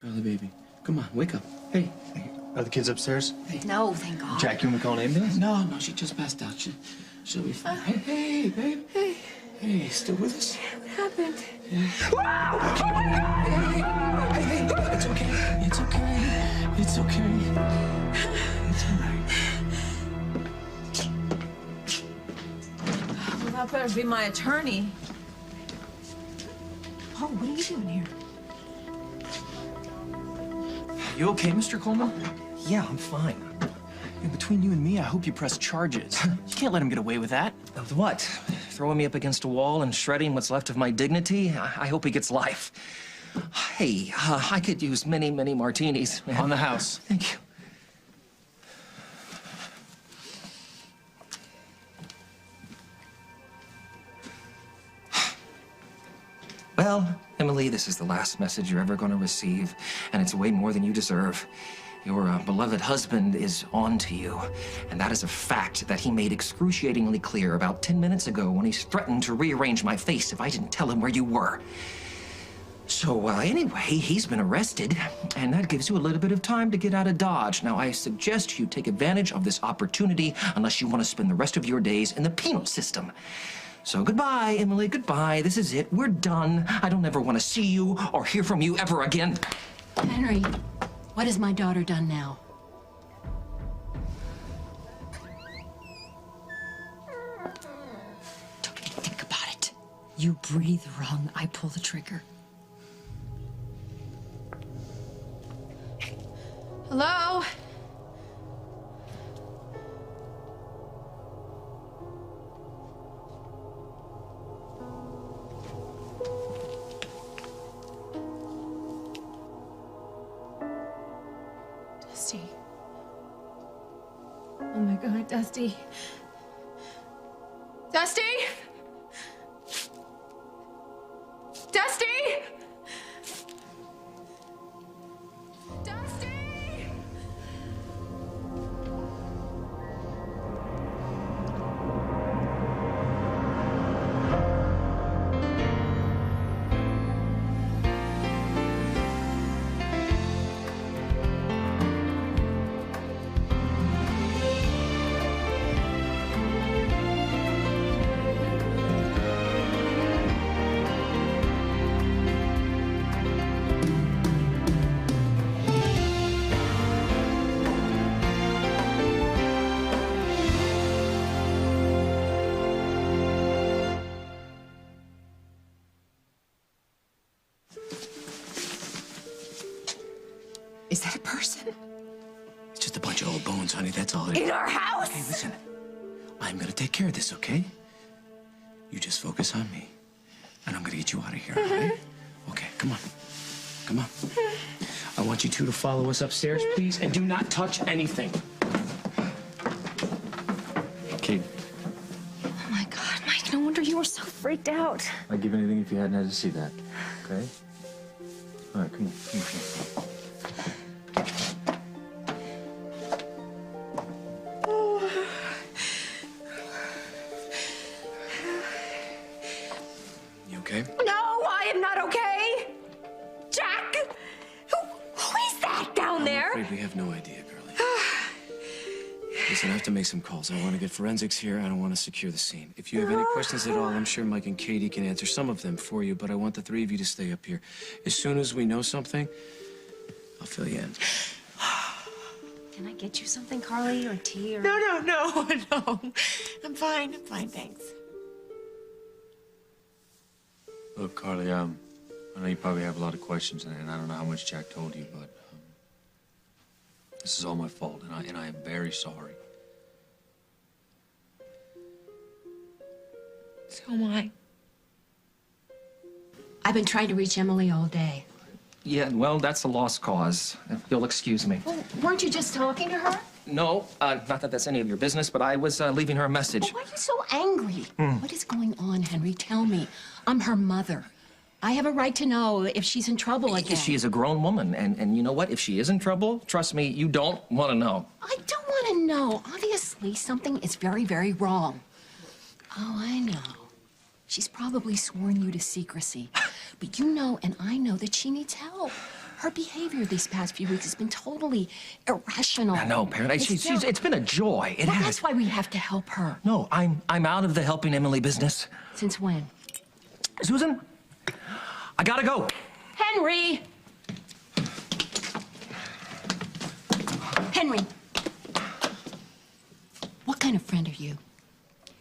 Early baby. Come on, wake up. Hey. Are the kids upstairs? Hey. No, thank God. Jack, you want me to call an ambulance? No, she just passed out. She'll be fine. Hey, babe. Hey. Hey, still with us? What happened? Yeah. Hey, it's okay. It's okay. It's okay. It's all right. Well, that better be my attorney. Oh, what are you doing here? You okay, Mr. Coleman? Yeah, I'm fine. Between you and me, I hope you press charges. You can't let him get away with that. Of what? Throwing me up against a wall and shredding what's left of my dignity? I hope he gets life. Hey, I could use many, many martinis. On the house. Thank you. Well, Emily, this is the last message you're ever going to receive, and it's way more than you deserve. Your beloved husband is on to you, and that is a fact that he made excruciatingly clear about 10 minutes ago when he threatened to rearrange my face if I didn't tell him where you were. So, anyway, he's been arrested, and that gives you a little bit of time to get out of Dodge. Now, I suggest you take advantage of this opportunity unless you want to spend the rest of your days in the penal system. So goodbye, Emily, goodbye. This is it. We're done. I don't ever want to see you or hear from you ever again. Henry, what has my daughter done now? Don't even think about it. You breathe wrong, I pull the trigger. Hello? Dusty. Oh my God, Dusty. Dusty? Dusty? Dusty? Is that a person? It's just a bunch of old bones, honey. That's all it is. In our house? Hey, listen. I'm gonna take care of this, okay? You just focus on me, and I'm gonna get you out of here, all right? Okay, come on. Come on. I want you two to follow us upstairs, please, and do not touch anything. Kate, Oh my God, Mike, no wonder you were so freaked out. I'd give anything if you hadn't had to see that. Okay? All right, come on. Come on. You okay? No, I am not okay. Jack? Who is that down there? I'm afraid we have no idea, girlie. Listen, I have to make some calls. I want to get forensics here. I don't want to secure the scene. If you have any questions at all, I'm sure Mike and Katie can answer some of them for you, but I want the three of you to stay up here. As soon as we know something, I'll fill you in. Can I get you something, Carly, or tea, or... No. I'm fine, thanks. Look, Carly, I know you probably have a lot of questions, and I don't know how much Jack told you, but this is all my fault, and I am very sorry. So am I. I've been trying to reach Emily all day. Yeah, well, that's a lost cause. If you'll excuse me. Well, weren't you just talking to her? No, not that that's any of your business, but I was leaving her a message. Well, why are you so angry? What is going on, Henry? Tell me. I'm her mother. I have a right to know if she's in trouble again. She is a grown woman, and you know what? If she is in trouble, trust me, you don't want to know. I don't want to know. Obviously, something is very, very wrong. Oh, I know. She's probably sworn you to secrecy. But you know and I know that she needs help. Her behavior these past few weeks has been totally irrational. I know, Paradise. It's been a joy. It Well, has. that's why we have to help her. No, I'm out of the helping Emily business. Since when? Susan, I gotta go. Henry! Henry! What kind of friend are you?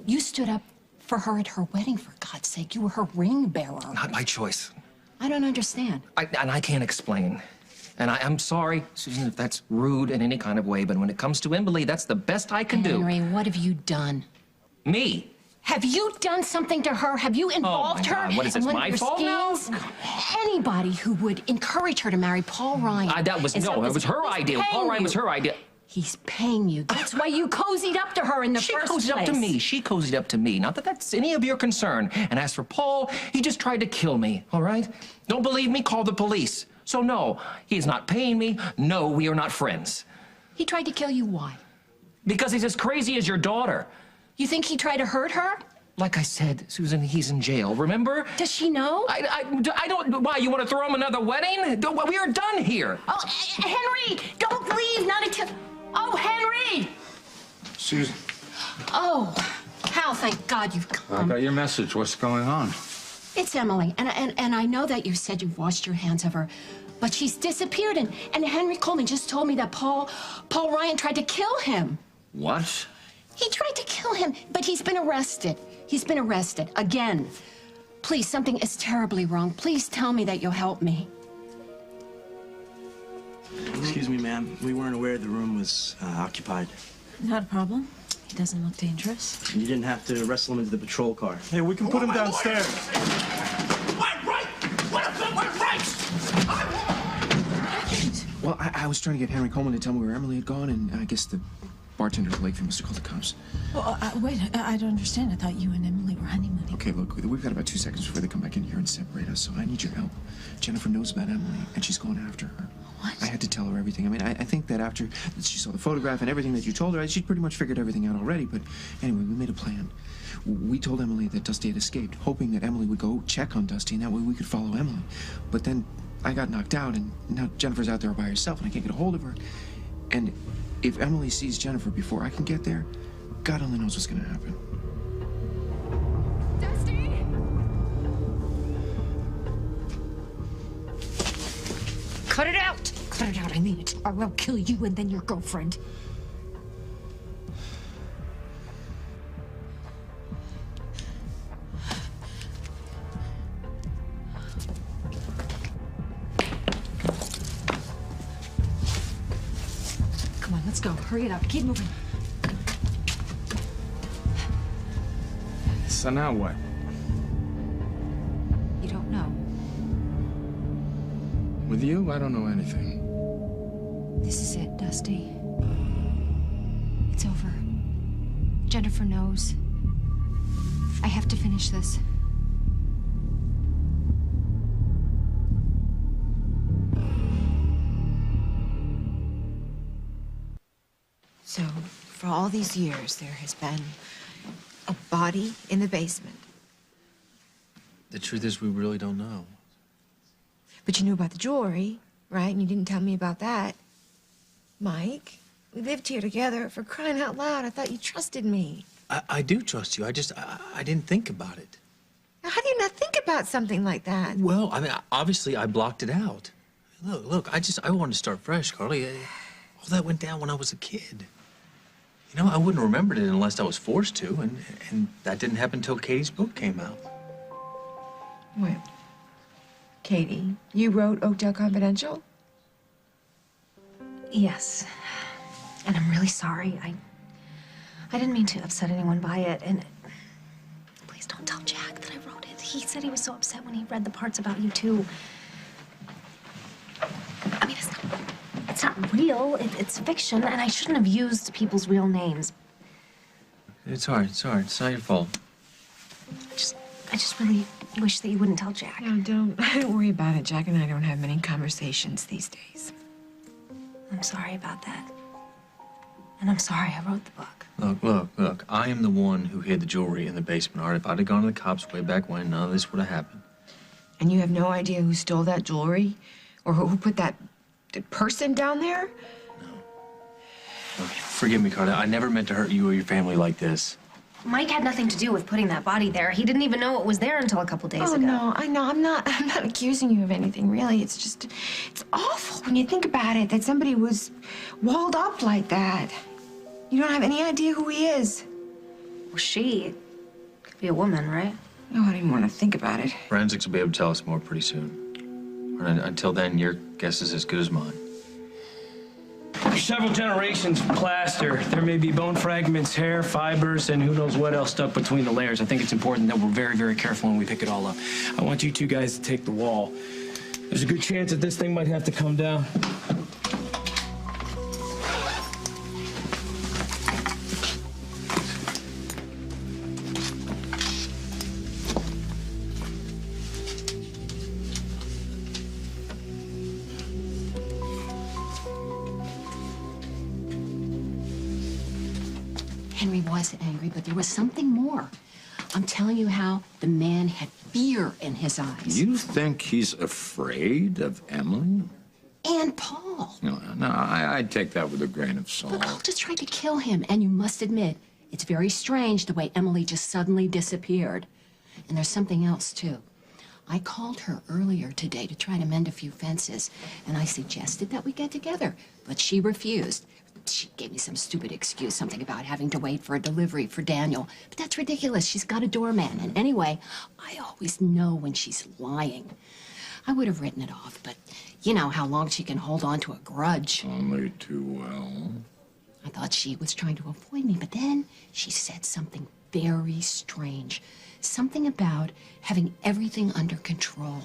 You stood up for her at her wedding, for God's sake. You were her ring bearer. Not my choice. I don't understand. And I can't explain. And I'm sorry, Susan, if that's rude in any kind of way, but when it comes to Emily, that's the best I can do. Henry, what have you done? Me? Have you done something to her? Have you involved my her God, what is in this, one my of your fault now? schemes? Anybody who would encourage her to marry Paul Ryan. That was her idea. Paul Ryan was her idea. He's paying you. That's why you cozied up to her in the She first place. cozied up to me. She cozied up to me. Not that that's any of your concern. And as for Paul, he just tried to kill me, all right? Don't believe me? Call the police. So no, he is not paying me. No, we are not friends. He tried to kill you. Why? Because he's as crazy as your daughter. You think he tried to hurt her? Like I said, Susan, he's in jail, remember? Does she know? I don't... Why, you want to throw him another wedding? We are done here. Oh, Henry, don't leave, not until... Oh, Henry! Susan. Oh, Hal, thank God you've I come. got your message. What's going on? It's Emily, and I know that you said you've washed your hands of her, but she's disappeared, and Henry Coleman just told me that Paul Ryan tried to kill him. What? He tried to kill him, but he's been arrested. He's been arrested again. Please, something is terribly wrong. Please tell me that you'll help me. Excuse me, ma'am. We weren't aware the room was occupied. Not a problem. He doesn't look dangerous. You didn't have to wrestle him into the patrol car. Hey, we can put him downstairs. Well, I was trying to get Henry Coleman to tell me where Emily had gone, and I guess the bartender at Lakeview must have called the cops. Well, wait, I don't understand. I thought you and Emily were honeymooning. Okay, look, we've got about 2 seconds before they come back in here and separate us, so I need your help. Jennifer knows about Emily, and she's going after her. What? I had to tell her everything. I mean, I think that after she saw the photograph and everything that you told her, she'd pretty much figured everything out already, but anyway, we made a plan. We told Emily that Dusty had escaped, hoping that Emily would go check on Dusty, and that way we could follow Emily. But then I got knocked out, and now Jennifer's out there by herself, and I can't get a hold of her. And if Emily sees Jennifer before I can get there, God only knows what's gonna happen. Dusty! Cut it out! Cut it out, I mean it. Or I'll kill you and then your girlfriend. Come on, let's go. Hurry it up. Keep moving. So now what? You don't know. With you, I don't know anything. This is it, Dusty. It's over. Jennifer knows. I have to finish this. So, for all these years, there has been a body in the basement. The truth is, we really don't know. But you knew about the jewelry, right? And you didn't tell me about that. Mike, we lived here together. For crying out loud, I thought you trusted me. I do trust you. I didn't think about it. Now, how do you not think about something like that? Well, I mean, obviously, I blocked it out. Look, I wanted to start fresh, Carly. All that went down when I was a kid. You know, I wouldn't have remembered it unless I was forced to, and that didn't happen until Katie's book came out. Wait. Katie, you wrote Oakdale Confidential? Yes. And I'm really sorry. I didn't mean to upset anyone by it, and please don't tell Jack that I wrote it. He said he was so upset when he read the parts about you, too. I mean, it's not real. It's fiction, and I shouldn't have used people's real names. It's all right. It's not your fault. I just really wish that you wouldn't tell Jack. No, don't worry about it. Jack and I don't have many conversations these days. I'm sorry about that. And I'm sorry I wrote the book. Look. I am the one who hid the jewelry in the basement. All right, if I'd have gone to the cops way back when, none of this would have happened. And you have no idea who stole that jewelry? Or who put that person down there? Forgive me, Carla. I never meant to hurt you or your family like this. Mike had nothing to do with putting that body there. He didn't even know it was there until a couple days ago. No, I know. I'm not accusing you of anything, really. It's just, it's awful when you think about it, that somebody was walled up like that. You don't have any idea who he is. Well, she could be a woman, right? No, I don't even want to think about it. Forensics will be able to tell us more pretty soon. And until then, your guess is as good as mine. Several generations of plaster. There may be bone fragments, hair, fibers, and who knows what else stuck between the layers. I think it's important that we're very, very careful when we pick it all up. I want you two guys to take the wall. There's a good chance that this thing might have to come down. Henry was angry, but there was something more. I'm telling you how the man had fear in his eyes. You think he's afraid of Emily? And Paul. No, I'd take that with a grain of salt. But Paul just tried to kill him, and you must admit, it's very strange the way Emily just suddenly disappeared. And there's something else, too. I called her earlier today to try to mend a few fences, and I suggested that we get together, but she refused. She gave me some stupid excuse, something about having to wait for a delivery for Daniel. But that's ridiculous. She's got a doorman. And anyway, I always know when she's lying. I would have written it off, but you know how long she can hold on to a grudge. Only too well. I thought she was trying to avoid me, but then she said something very strange. Something about having everything under control.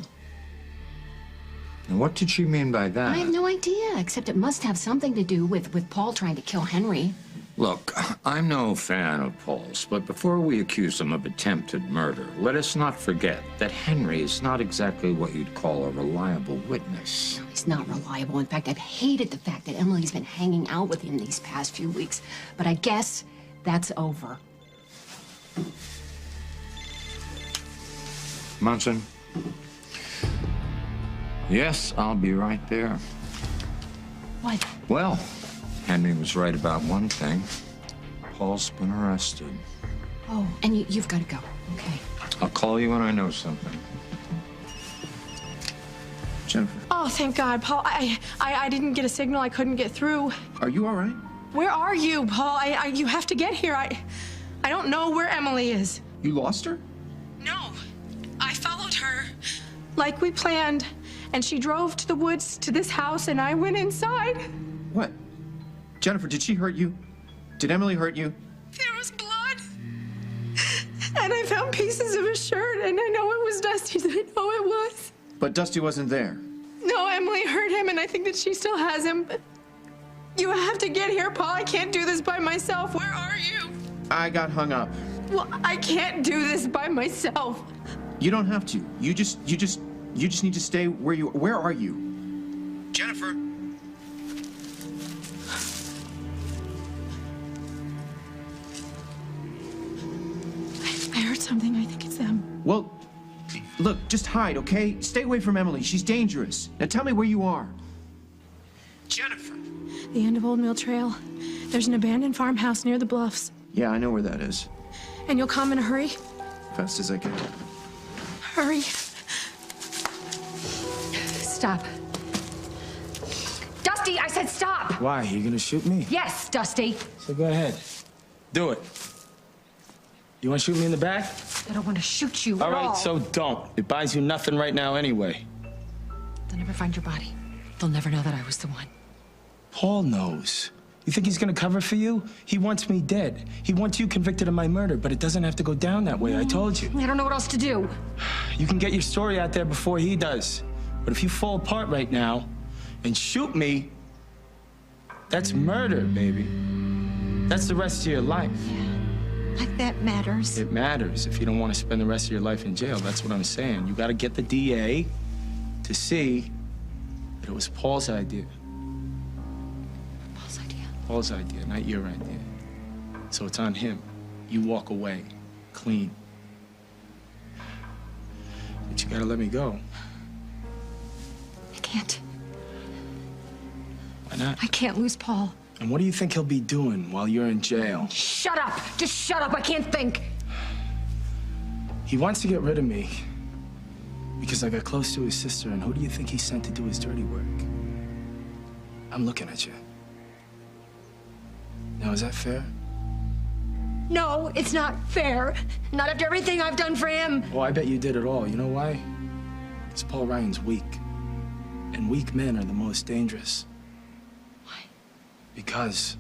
Now, what did she mean by that? I have no idea, except it must have something to do with Paul trying to kill Henry. Look, I'm no fan of Paul's, but before we accuse him of attempted murder, let us not forget that Henry is not exactly what you'd call a reliable witness. No, he's not reliable. In fact, I've hated the fact that Emily's been hanging out with him these past few weeks. But I guess that's over. Munson? Yes, I'll be right there. What? Well, Henry was right about one thing. Paul's been arrested. Oh, and you've got to go. Okay. I'll call you when I know something. Jennifer. Oh, thank God, Paul. I didn't get a signal. I couldn't get through. Are you all right? Where are you, Paul? You have to get here. I don't know where Emily is. You lost her? No. I followed her like we planned, and she drove to the woods to this house, and I went inside. What? Jennifer, did she hurt you? Did Emily hurt you? There was blood. And I found pieces of a shirt, and I know it was Dusty's. I know it was. But Dusty wasn't there. No, Emily hurt him, and I think that she still has him. But you have to get here, Paul. I can't do this by myself. Where are you? I got hung up. Well, I can't do this by myself. You don't have to. You just need to stay where you. Where are you? Jennifer. I heard something. I think it's them. Well, look, just hide, okay? Stay away from Emily. She's dangerous. Now tell me where you are. Jennifer. The end of Old Mill Trail. There's an abandoned farmhouse near the bluffs. Yeah, I know where that is. And you'll come in a hurry? Fast as I can. Hurry. Stop. Dusty, I said stop. Why? You gonna shoot me? Yes, Dusty. So go ahead. Do it. You wanna shoot me in the back? I don't want to shoot you All at right, all. so don't. It buys you nothing right now anyway. They'll never find your body. They'll never know that I was the one. Paul knows. You think he's gonna cover for you? He wants me dead. He wants you convicted of my murder, but it doesn't have to go down that way. I told you. I don't know what else to do. You can get your story out there before he does. But if you fall apart right now and shoot me, that's murder, baby. That's the rest of your life. Like that matters. It matters if you don't want to spend the rest of your life in jail. That's what I'm saying. You got to get the DA to see that it was Paul's idea. Paul's idea. Paul's idea, not your idea. So it's on him. You walk away clean. But you got to let me go. I can't. Why not? I can't lose Paul. And what do you think he'll be doing while you're in jail? Shut up! Just shut up, I can't think. He wants to get rid of me because I got close to his sister, and who do you think he sent to do his dirty work? I'm looking at you. Now, is that fair? No, it's not fair. Not after everything I've done for him. Oh, I bet you did it all. You know why? Because Paul Ryan's weak. And weak men are the most dangerous. Why? Because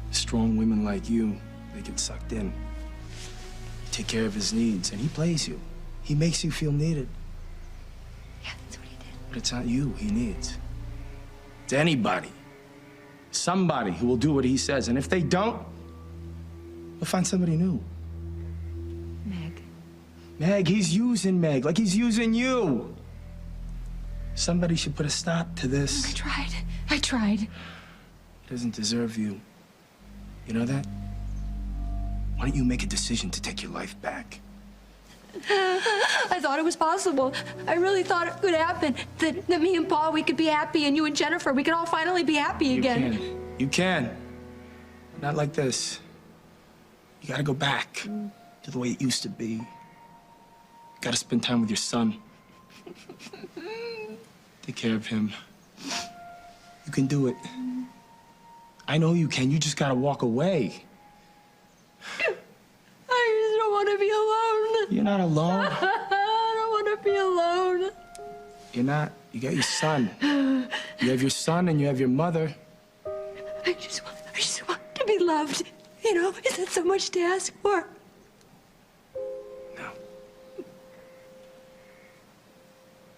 strong women like you, they get sucked in. You take care of his needs, and he plays you. He makes you feel needed. Yeah, that's what he did. But it's not you he needs. It's anybody. Somebody who will do what he says. And if they don't, we'll find somebody new. Meg. Meg, he's using Meg like he's using you. Somebody should put a stop to this. I tried. He doesn't deserve you. You know that? Why don't you make a decision to take your life back? I thought it was possible. I really thought it could happen. That me and Paul, we could be happy, and you and Jennifer, we could all finally be happy again. You can. Not like this. You gotta go back to the way it used to be. You gotta spend time with your son. Take care of him. You can do it. I know you can. You just gotta walk away. I just don't want to be alone. You're not alone. I don't want to be alone. You're not. You got your son. You have your son and you have your mother. I just want to be loved. You know, is that so much to ask for? No.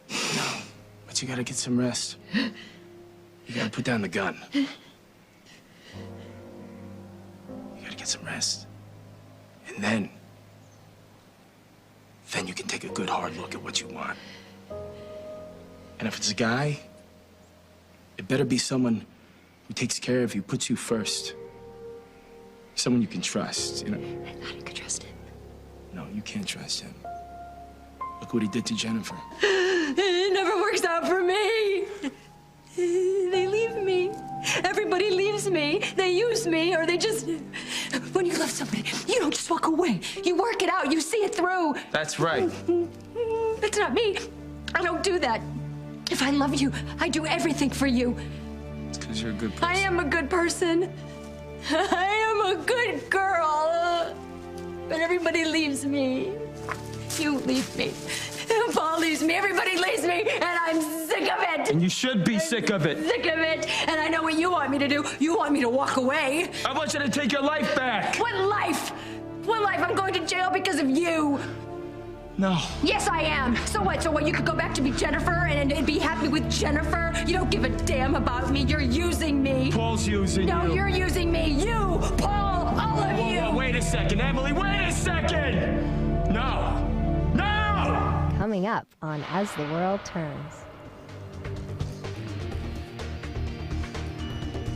No. But you gotta get some rest. You gotta put down the gun. You gotta get some rest. And then you can take a good hard look at what you want. And if it's a guy, it better be someone who takes care of you, puts you first. Someone you can trust, you know. I thought I could trust him. No, you can't trust him. Look what he did to Jennifer. It never works out for me. They leave me. Everybody leaves me. They use me, or they just... When you love somebody, you don't just walk away. You work it out. You see it through. That's right. That's not me. I don't do that. If I love you, I do everything for you. It's because you're a good person. I am a good person. I am a good girl. But everybody leaves me. You leave me. Paul leaves me. Everybody leaves me. And I'm sick of it. And you should be sick of it. Sick of it. And I know what you want me to do. You want me to walk away. I want you to take your life back. What life? What life? I'm going to jail because of you. No. Yes, I am. So what? So what? You could go back to be Jennifer and be happy with Jennifer? You don't give a damn about me. You're using me. Paul's using you. No, you're using me. You, Paul, all of you. Whoa, wait a second, Emily. Wait a second. No. No! Coming up on As the World Turns.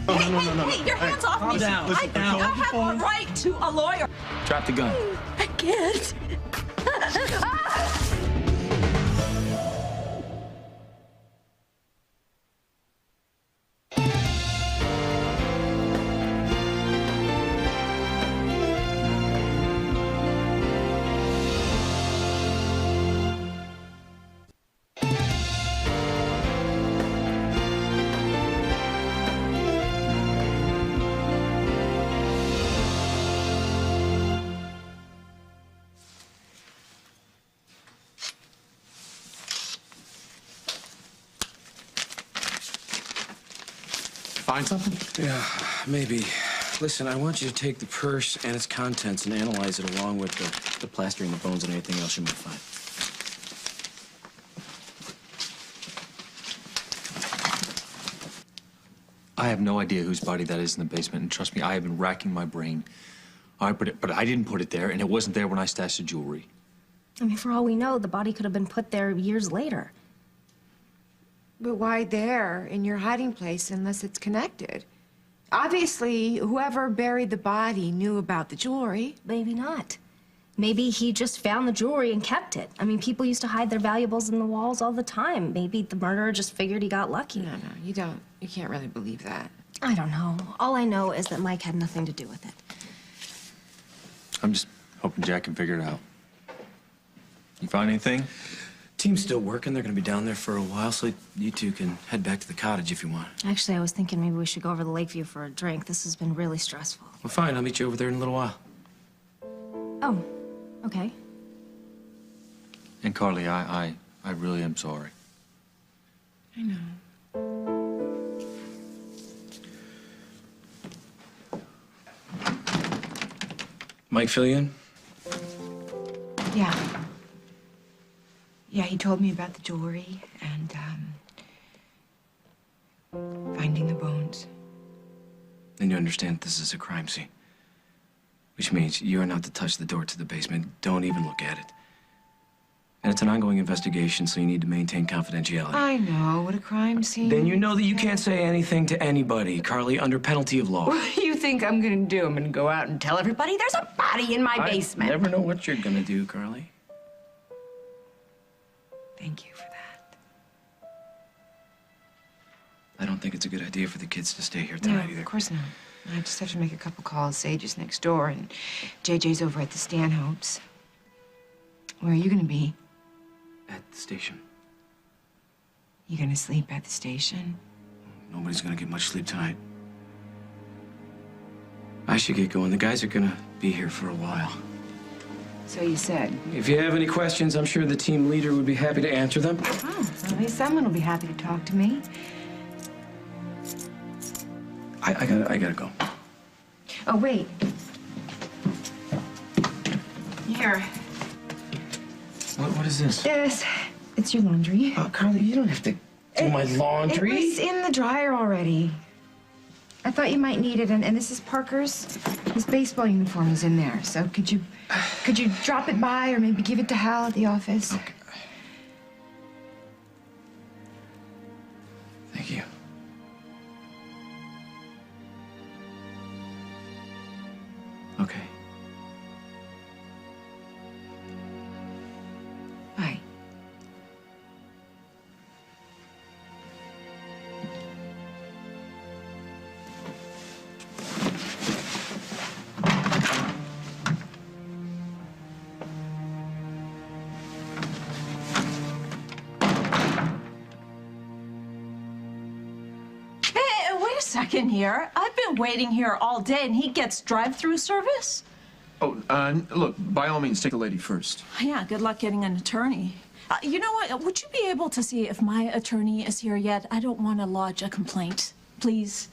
Hey, your hands off me. Calm down. I have a right to a lawyer. Drop the gun. I can't. Find something? Yeah, maybe. Listen, I want you to take the purse and its contents and analyze it along with the plastering, the bones, and anything else you might find. I have no idea whose body that is in the basement, and trust me, I have been racking my brain. All right, but I didn't put it there, and it wasn't there when I stashed the jewelry. I mean, for all we know, the body could have been put there years later. But why there, in your hiding place, unless it's connected? Obviously, whoever buried the body knew about the jewelry. Maybe not. Maybe he just found the jewelry and kept it. I mean, people used to hide their valuables in the walls all the time. Maybe the murderer just figured he got lucky. No, you don't. You can't really believe that. I don't know. All I know is that Mike had nothing to do with it. I'm just hoping Jack can figure it out. You find anything? Team's still working. They're gonna be down there for a while, so you two can head back to the cottage if you want. Actually, I was thinking maybe we should go over to Lakeview for a drink. This has been really stressful. Well, fine. I'll meet you over there in a little while. Oh, okay. And Carly, I really am sorry. I know. Mike fill you in? Yeah. Yeah, he told me about the jewelry and, finding the bones. Then you understand this is a crime scene. Which means you are not to touch the door to the basement. Don't even look at it. And it's an ongoing investigation, so you need to maintain confidentiality. I know, what a crime scene. Then you know that you can't say anything to anybody, Carly, under penalty of law. What do you think I'm gonna do? I'm gonna go out and tell everybody there's a body in my basement. I never know what you're gonna do, Carly. Thank you for that. I don't think it's a good idea for the kids to stay here No, tonight either. of course not. I just have to make a couple calls. Sage is next door, and JJ's over at the Stanhopes. Where are you gonna be? At the station. You gonna sleep at the station? Nobody's gonna get much sleep tonight. I should get going. The guys are gonna be here for a while. So you said. If you have any questions, I'm sure the team leader would be happy to answer them. Oh, at least someone will be happy to talk to me. I gotta go. Oh, wait. Here. What is this? Yes, it's your laundry. Oh, Carly, you don't have to do my laundry. It was in the dryer already. I thought you might need it, and this is Parker's. His baseball uniform is in there. So could you drop it by, or maybe give it to Hal at the office? Okay. Thank you. Okay. Bye. Wait a second here. I've been waiting here all day and he gets drive-through service? Oh, look, by all means, take the lady first. Yeah, good luck getting an attorney. You know what? Would you be able to see if my attorney is here yet? I don't want to lodge a complaint, please.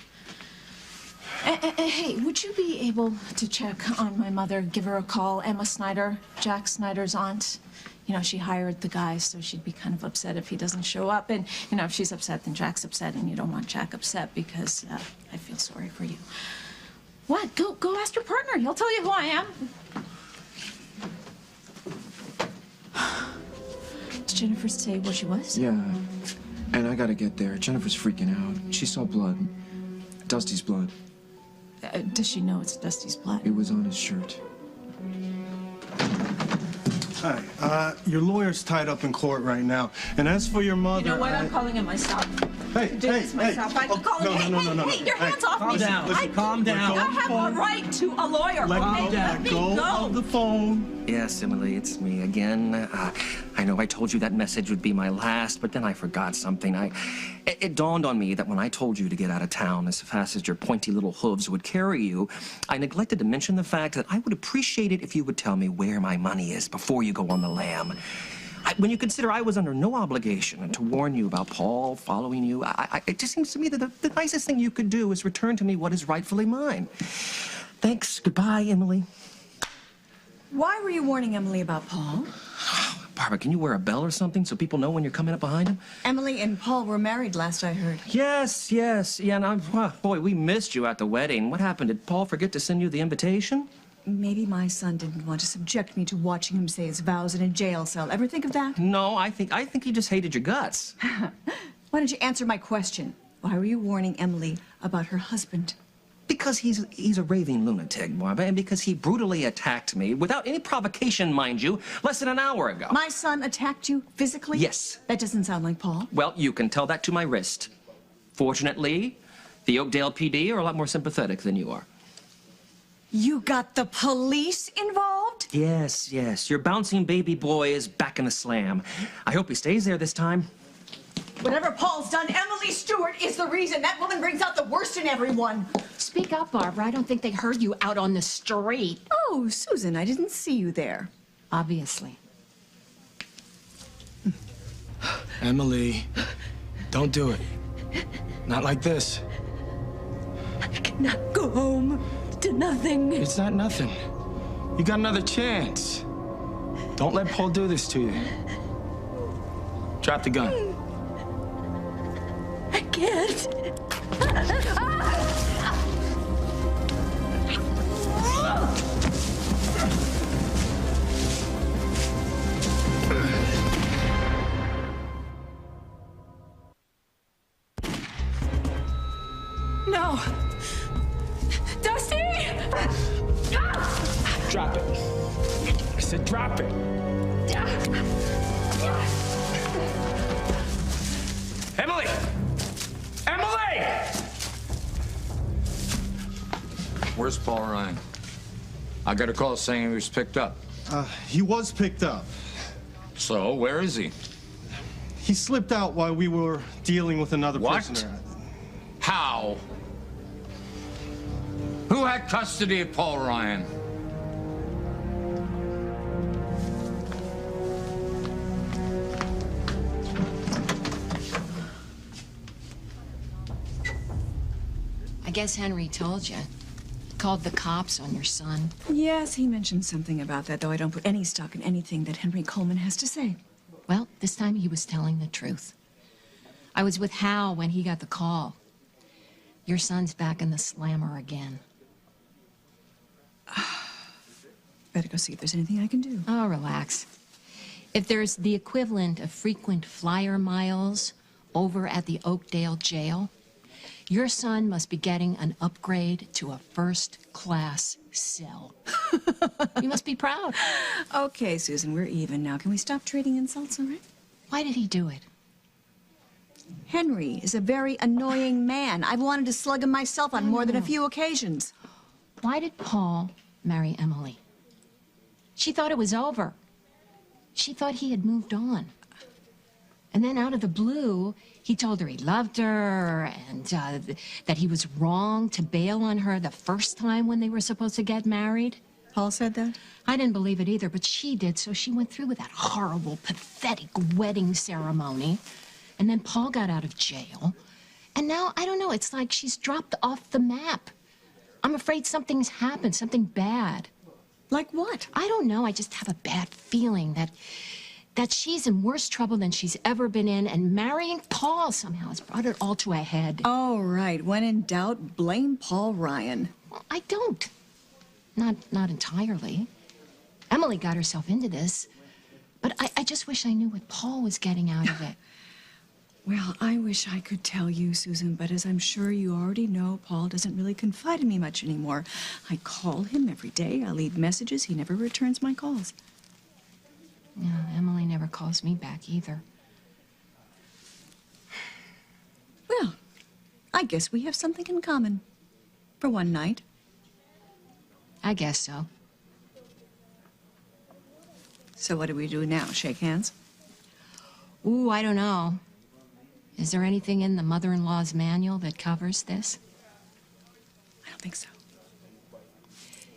Hey, would you be able to check on my mother? Give her a call. Emma Snyder, Jack Snyder's aunt. You know, she hired the guy, so she'd be kind of upset if he doesn't show up. And, you know, if she's upset, then Jack's upset, and you don't want Jack upset because I feel sorry for you. What? Go ask your partner. He'll tell you who I am. Did Jennifer say where she was? Yeah, and I gotta get there. Jennifer's freaking out. She saw blood. Dusty's blood. Does she know it's Dusty's blood? It was on his shirt. Hi. Your lawyer's tied up in court right now. And as for your mother... You know what? I'm calling him myself. Hey, Do this myself. I can call him. Hey, your hands off me. Calm down. Calm down. I have a right to a lawyer. Let me go of the phone. Yes, Emily, it's me again. I know I told you that message would be my last, but then I forgot something. It dawned on me that when I told you to get out of town as fast as your pointy little hooves would carry you, I neglected to mention the fact that I would appreciate it if you would tell me where my money is before you go on the lam. When you consider I was under no obligation to warn you about Paul following you, it just seems to me that the nicest thing you could do is return to me what is rightfully mine. Thanks. Goodbye, Emily. Why were you warning Emily about Paul? Barbara, can you wear a bell or something so people know when you're coming up behind them? Emily and Paul were married last I heard. Yes. Yeah, and boy, we missed you at the wedding. What happened? Did Paul forget to send you the invitation? Maybe my son didn't want to subject me to watching him say his vows in a jail cell. Ever think of that? No, I think he just hated your guts. Why don't you answer my question? Why were you warning Emily about her husband? Because he's a raving lunatic, Barbara, and because he brutally attacked me, without any provocation, mind you, less than an hour ago. My son attacked you physically? Yes. That doesn't sound like Paul. Well, you can tell that to my wrist. Fortunately, the Oakdale PD are a lot more sympathetic than you are. You got the police involved? Yes, yes. Your bouncing baby boy is back in the slam. I hope he stays there this time. Whatever Paul's done, Emily Stewart is the reason. That woman brings out the worst in everyone. Speak up, Barbara. I don't think they heard you out on the street. Oh, Susan, I didn't see you there. Obviously. Emily, don't do it. Not like this. I cannot go home to nothing. It's not nothing. You got another chance. Don't let Paul do this to you. Drop the gun. I can't. No. Dusty! Drop it. I said drop it. Emily! Emily! Where's Paul Ryan? I got a call saying he was picked up. He was picked up. So, where is he? He slipped out while we were dealing with another prisoner. How? Who had custody of Paul Ryan? I guess Henry told you. Called the cops on your son. Yes, he mentioned something about that, though I don't put any stock in anything that Henry Coleman has to say. Well, this time he was telling the truth. I was with Hal when he got the call. Your son's back in the slammer again. Better go see if there's anything I can do. Oh, relax. If there's the equivalent of frequent flyer miles over at the Oakdale jail, your son must be getting an upgrade to a first-class cell. You must be proud. Okay, Susan, we're even now. Can we stop trading insults, all right? Why did he do it? Henry is a very annoying man. I've wanted to slug him myself on more than a few occasions. Why did Paul marry Emily? She thought it was over. She thought he had moved on. And then out of the blue, he told her he loved her and that he was wrong to bail on her the first time when they were supposed to get married. Paul said that? I didn't believe it either, but she did, so she went through with that horrible, pathetic wedding ceremony. And then Paul got out of jail. And now, I don't know, it's like she's dropped off the map. I'm afraid something's happened, something bad. Like what? I don't know. I just have a bad feeling that she's in worse trouble than she's ever been in, and marrying Paul somehow has brought it all to a head. Oh, right. When in doubt, blame Paul Ryan. Well, I don't. Not entirely. Emily got herself into this, but I just wish I knew what Paul was getting out of it. Well, I wish I could tell you, Susan, but as I'm sure you already know, Paul doesn't really confide in me much anymore. I call him every day. I leave messages. He never returns my calls. Yeah, Emily never calls me back either. Well, I guess we have something in common. For one night. I guess so. So what do we do now? Shake hands? Ooh, I don't know. Is there anything in the mother-in-law's manual that covers this? I don't think so.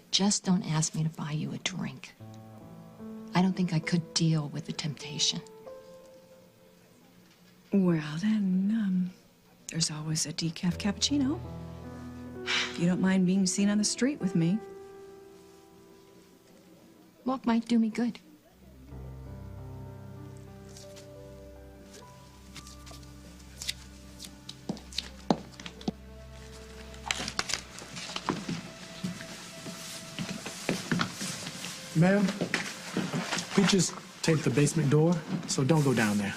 Just don't ask me to buy you a drink. I don't think I could deal with the temptation. Well, then, there's always a decaf cappuccino. If you don't mind being seen on the street with me. Walk might do me good. Ma'am, we just taped the basement door, so don't go down there.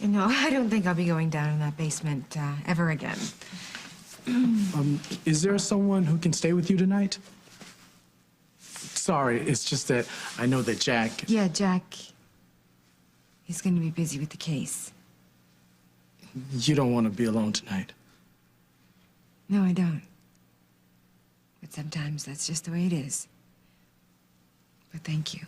No, I don't think I'll be going down in that basement ever again. Is there someone who can stay with you tonight? Sorry, it's just that I know that Jack... Yeah, Jack. He's going to be busy with the case. You don't want to be alone tonight. No, I don't. But sometimes that's just the way it is. But thank you.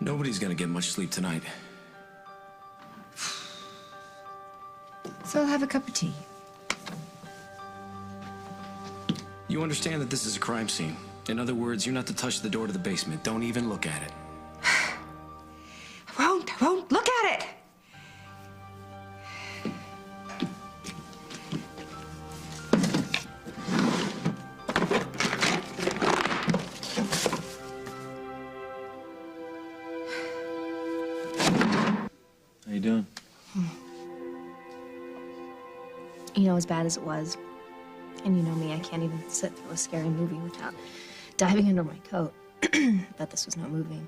Nobody's gonna get much sleep tonight. So I'll have a cup of tea. You understand that this is a crime scene. In other words, you're not to touch the door to the basement. Don't even look at it. I won't look at it! How you doing? You know, as bad as it was, and you know me, I can't even sit through a scary movie without diving under my coat. Bet this was no movie.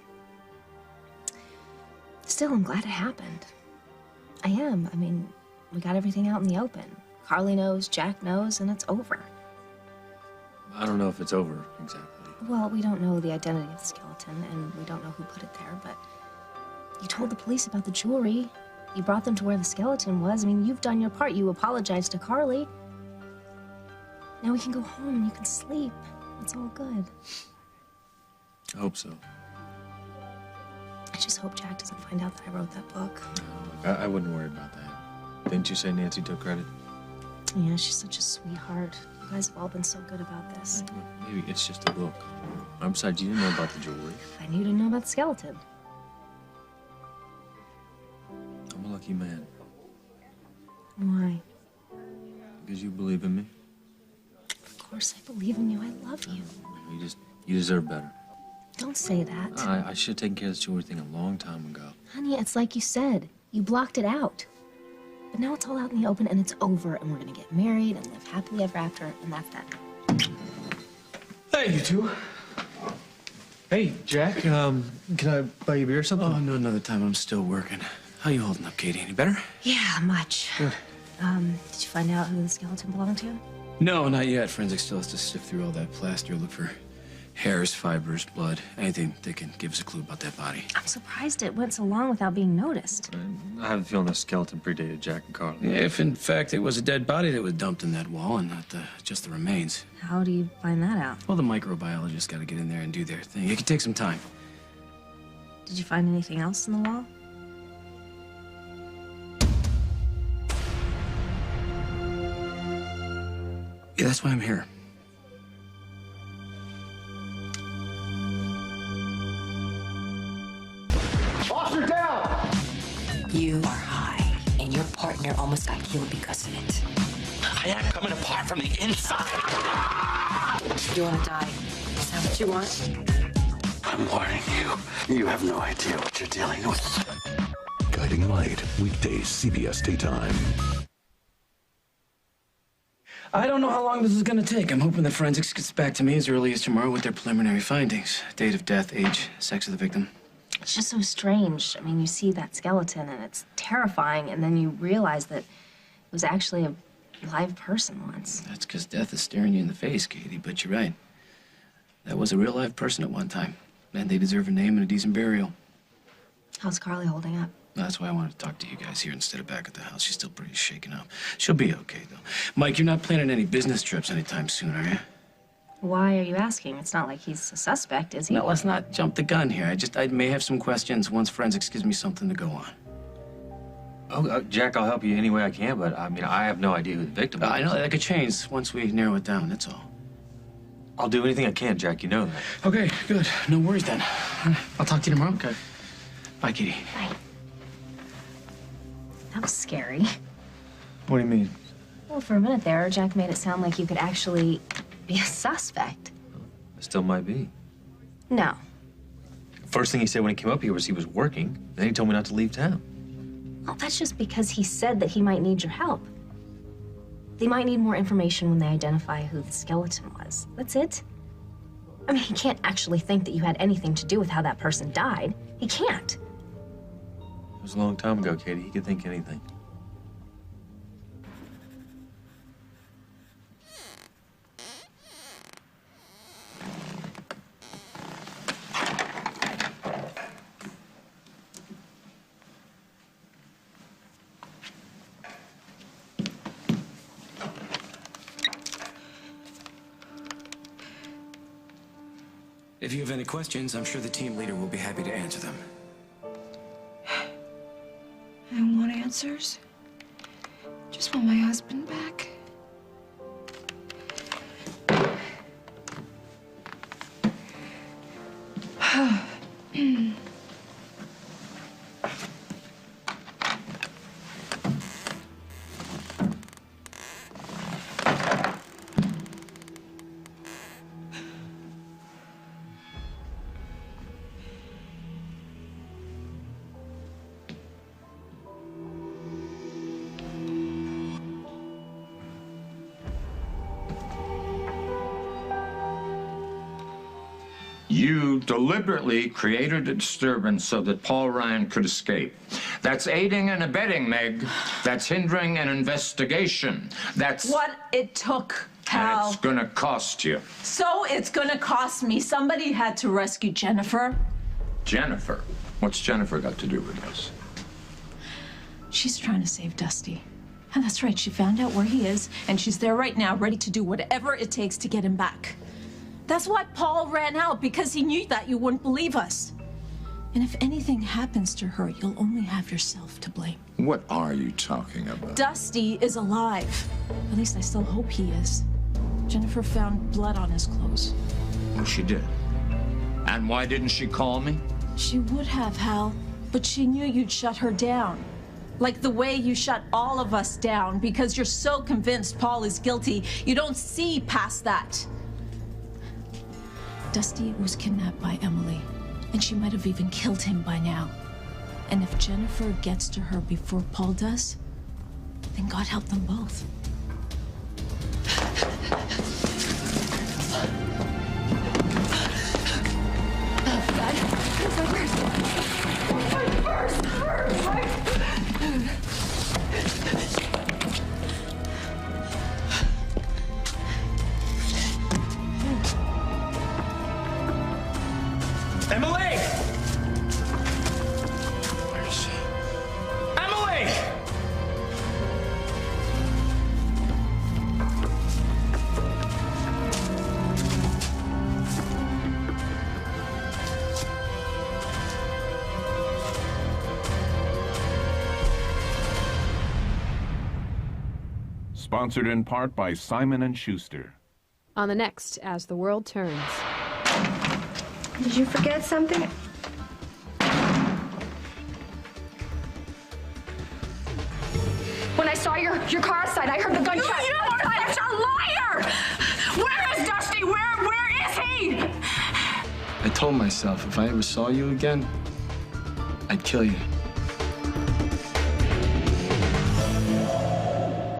Still, I'm glad it happened. I am. I mean, we got everything out in the open. Carly knows, Jack knows, and it's over. I don't know if it's over exactly. Well, we don't know the identity of the skeleton, and we don't know who put it there, but you told the police about the jewelry. You brought them to where the skeleton was. I mean, you've done your part. You apologized to Carly. Now we can go home and you can sleep. It's all good. I hope so. I just hope Jack doesn't find out that I wrote that book. I wouldn't worry about that. Didn't you say Nancy took credit? Yeah, she's such a sweetheart. You guys have all been so good about this. Maybe it's just a book. Besides, you didn't know about the jewelry. I knew you didn't know about the skeleton. I'm a lucky man. Why? Because you believe in me. Of course I believe in you. I love you. You deserve better. Don't say that. I should have taken care of this jewelry thing a long time ago. Honey, it's like you said. You blocked it out. But now it's all out in the open and it's over and we're gonna get married and live happily ever after and that's that. Hey, you two. Hey, Jack. Can I buy you a beer or something? Oh, no, another time. I'm still working. How you holding up, Katie? Any better? Yeah, much. Good. Did you find out who the skeleton belonged to? No, not yet. Forensics still has to sift through all that plaster, look for hairs, fibers, blood, anything that can give us a clue about that body. I'm surprised it went so long without being noticed. I have a feeling the skeleton predated Jack and Carly. If, in fact, it was a dead body that was dumped in that wall and not just the remains. How do you find that out? Well, the microbiologists got to get in there and do their thing. It could take some time. Did you find anything else in the wall? Yeah, that's why I'm here. Officer down! You are high, and your partner almost got killed because of it. I am coming apart from the inside. You want to die? Is that what you want? I'm warning you. You have no idea what you're dealing with. Guiding Light, weekdays, CBS Daytime. I don't know how long this is going to take. I'm hoping that forensics gets back to me as early as tomorrow with their preliminary findings. Date of death, age, sex of the victim. It's just so strange. I mean, you see that skeleton and it's terrifying, and then you realize that it was actually a live person once. That's because death is staring you in the face, Katie, but you're right. That was a real live person at one time, and they deserve a name and a decent burial. How's Carly holding up? That's why I wanted to talk to you guys here instead of back at the house. She's still pretty shaken up. She'll be okay, though. Mike, you're not planning any business trips anytime soon, are you? Why are you asking? It's not like he's a suspect, is he? No, let's not jump the gun here. I may have some questions once forensics gives me something to go on. Oh, Jack, I'll help you any way I can, but I mean, I have no idea who the victim is. I know that could change once we narrow it down, that's all. I'll do anything I can, Jack. You know that. Okay, good. No worries then. I'll talk to you tomorrow. Okay. Bye, Katie. Bye. That was scary. What do you mean? Well, for a minute there, Jack made it sound like you could actually be a suspect. I still might be. No. First thing he said when he came up here was he was working. Then he told me not to leave town. Well, that's just because he said that he might need your help. They might need more information when they identify who the skeleton was. That's it. I mean, he can't actually think that you had anything to do with how that person died. He can't. It was a long time ago, Katie. He could think anything. If you have any questions, I'm sure the team leader will be happy to answer them. I don't want answers. Just want my husband back. You deliberately created a disturbance so that Paul Ryan could escape. That's aiding and abetting, Meg. That's hindering an investigation. That's What it took, Hal. And it's gonna cost you. So it's gonna cost me. Somebody had to rescue Jennifer. Jennifer? What's Jennifer got to do with this? She's trying to save Dusty. And that's right, she found out where he is, and she's there right now, ready to do whatever it takes to get him back. That's why Paul ran out, because he knew that you wouldn't believe us. And if anything happens to her, you'll only have yourself to blame. What are you talking about? Dusty is alive. At least I still hope he is. Jennifer found blood on his clothes. Well, she did. And why didn't she call me? She would have, Hal, but she knew you'd shut her down. Like the way you shut all of us down, because you're so convinced Paul is guilty, you don't see past that. Dusty was kidnapped by Emily, and she might have even killed him by now. And if Jennifer gets to her before Paul does, then God help them both. Emily! Where's she? Emily! Sponsored in part by Simon & Schuster. On the next As the World Turns. Did you forget something? When I saw your car outside, I heard the gunshot. You are such a liar! Where is Dusty? Where is he? I told myself if I ever saw you again, I'd kill you.